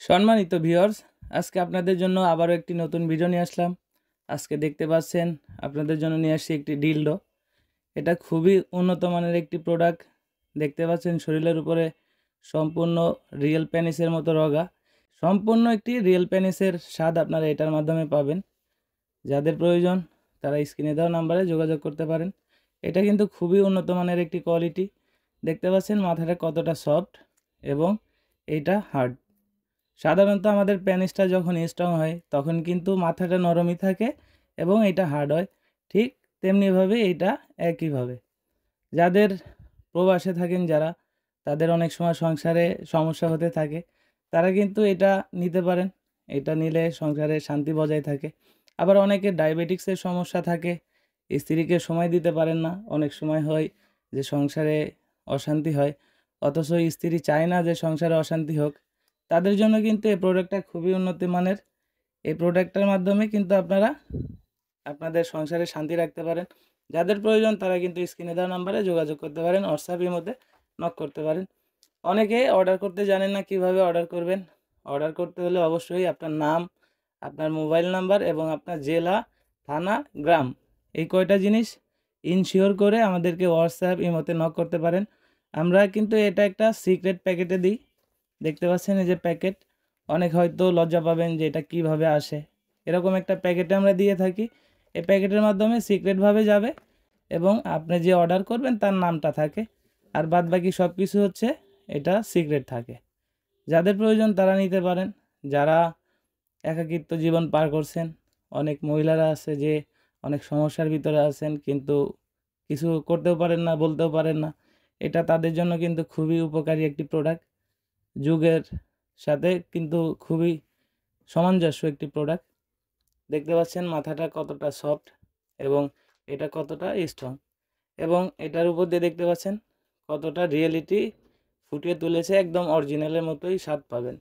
সম্মানিত ভিউয়ার্স, আজকে আপনাদের জন্য আবারও একটি নতুন ভিডিও নিয়ে আসলাম। আজকে দেখতে পাচ্ছেন আপনাদের জন্য নিয়ে আসছি একটি ডিলডো। এটা খুবই উন্নত মানের একটি প্রোডাক্ট। দেখতে পাচ্ছেন শরীরের উপরে সম্পূর্ণ রিয়েল পেনিসের মতো রগা। সম্পূর্ণ একটি রিয়েল পেনিসের স্বাদ আপনারা এটার মাধ্যমে পাবেন। যাদের প্রয়োজন তারা স্ক্রিনে দেওয়া নাম্বারে যোগাযোগ করতে পারেন। এটা কিন্তু খুবই উন্নত মানের একটি কোয়ালিটি। দেখতে পাচ্ছেন মাথাটা কতটা সফট এবং এইটা হার্ড। সাধারণত আমাদের পেনিসটা যখন স্ট্রং হয় তখন কিন্তু মাথাটা নরমই থাকে এবং এটা হার্ড হয়। ঠিক তেমনিভাবে এটা একইভাবে। যাদের প্রবাসে থাকেন যারা, তাদের অনেক সময় সংসারে সমস্যা হতে থাকে, তারা কিন্তু এটা নিতে পারেন। এটা নিলে সংসারে শান্তি বজায় থাকে। আবার অনেকের ডায়াবেটিক্সের সমস্যা থাকে, স্ত্রীকে সময় দিতে পারেন না। অনেক সময় হয় যে সংসারে অশান্তি হয়, অথচ স্ত্রী চায় না যে সংসারে অশান্তি হোক। তাদের জন্য কিন্তু এই প্রোডাক্টটা খুবই উন্নত মানের। এই প্রোডাক্টটার মাধ্যমে কিন্তু আপনারা আপনাদের সংসারে শান্তি রাখতে পারেন। যাদের প্রয়োজন তারা কিন্তু স্ক্রিনে দেওয়া নাম্বারে যোগাযোগ করতে পারেন, হোয়াটসঅ্যাপের মধ্যে নক করতে পারেন। অনেকে অর্ডার করতে জানেন না কিভাবে অর্ডার করবেন। অর্ডার করতে হলে অবশ্যই আপনার নাম, আপনার মোবাইল নাম্বার এবং আপনার জেলা, থানা, গ্রাম, এই কয়টা জিনিস ইনশিওর করে আমাদেরকে হোয়াটসঅ্যাপ ইমোতে নক করতে পারেন। আমরা কিন্তু এটা একটা সিক্রেট প্যাকেটে দিই। দেখতে পাচ্ছেন এই যে প্যাকেট। অনেক হয়তো লজ্জা পাবেন যে এটা কিভাবে আসে। এরকম একটা প্যাকেটে আমরা দিয়ে থাকি। এই প্যাকেটের মাধ্যমে সিক্রেটভাবে যাবে এবং আপনি যে অর্ডার করবেন তার নামটা থাকে, আর বাদবাকি সব কিছু হচ্ছে এটা সিক্রেট থাকে। যাদের প্রয়োজন তারা নিতে পারেন। যারা একাকিত্ব জীবন পার করছেন, অনেক মহিলারা আছে যে অনেক সমস্যার ভিতরে আছেন, কিন্তু কিছু করতেও পারেন না, বলতেও পারেন না। এটা তাদের জন্য কিন্তু খুবই উপকারী একটি প্রোডাক্ট। যুগের সাথে কিন্তু খুবই সামঞ্জস্য একটি প্রোডাক্ট। দেখতে পাচ্ছেন মাথাটা কতটা সফট এবং এটা কতটা স্ট্রং, এবং এটার উপর দিয়ে দেখতে পাচ্ছেন কতটা রিয়েলিটি ফুটিয়ে তুলেছে। একদম অরিজিনালের মতোই স্বাদ পাবেন।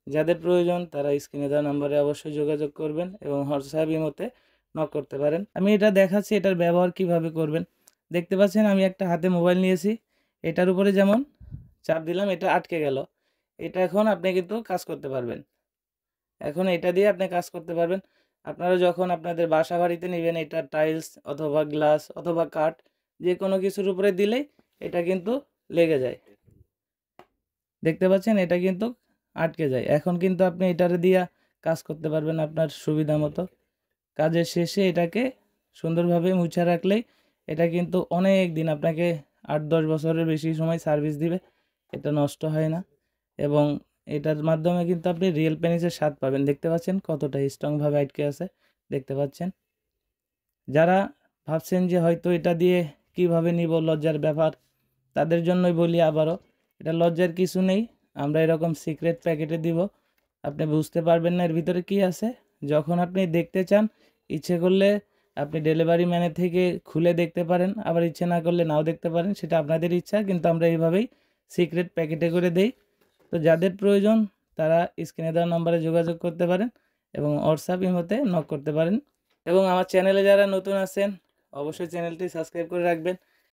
যাদের প্রয়োজন তারা স্ক্রিনে দেওয়া নাম্বারে অবশ্যই যোগাযোগ করবেন এবং হোয়াটসঅ্যাপ ইমোতে নক করতে পারেন। আমি এটা দেখাচ্ছি এটার ব্যবহার কিভাবে করবেন। দেখতে পাচ্ছেন আমি একটা হাতে মোবাইল নিয়েছি, এটার উপরে যেমন চাপ দিলাম এটা আটকে গেল। এটা এখন আপনি কিন্তু কাজ করতে পারবেন। এখন এটা দিয়ে আপনি কাজ করতে পারবেন। আপনারা যখন আপনাদের বাসা বাড়িতে নেবেন, এটা টাইলস অথবা গ্লাস অথবা কাঠ যে কোনো কিছুর উপরে দিলেই এটা কিন্তু লেগে যায়। দেখতে পাচ্ছেন এটা কিন্তু আটকে যায়। এখন কিন্তু আপনি এটারে দিয়া কাজ করতে পারবেন আপনার সুবিধা মতো। কাজের শেষে এটাকে সুন্দরভাবে মুছে রাখলেই এটা কিন্তু অনেক দিন আপনাকে 8-10 বছরের বেশি সময় সার্ভিস দিবে। এটা নষ্ট হয় না এবং এটার মাধ্যমে কিন্তু আপনি রিয়েল পেনিসের স্বাদ পাবেন। দেখতে পাচ্ছেন কতটা স্ট্রংভাবে আটকে আছে, দেখতে পাচ্ছেন। যারা ভাবছেন যে হয়তো এটা দিয়ে কিভাবে নিব, লজ্জার ব্যাপার, তাদের জন্যই বলি আবারও, এটা লজ্জার কিছু নেই। আমরা এরকম সিক্রেট প্যাকেটে দিব, আপনি বুঝতে পারবেন না এর ভিতরে কি আছে। যখন আপনি দেখতে চান, ইচ্ছে করলে আপনি ডেলিভারি ম্যানের থেকে খুলে দেখতে পারেন, আবার ইচ্ছে না করলে নাও দেখতে পারেন, সেটা আপনাদের ইচ্ছা। কিন্তু আমরা এইভাবেই সিক্রেট প্যাকেটে করে দেই। তো যাদের প্রয়োজন তারা স্ক্রিনে দেওয়া নম্বরে যোগাযোগ করতে পারেন এবং হোয়াটসঅ্যাপ ইমোতে নক করতে পারেন। এবং আমার চ্যানেলে যারা নতুন আছেন অবশ্যই চ্যানেলটি সাবস্ক্রাইব করে রাখবেন।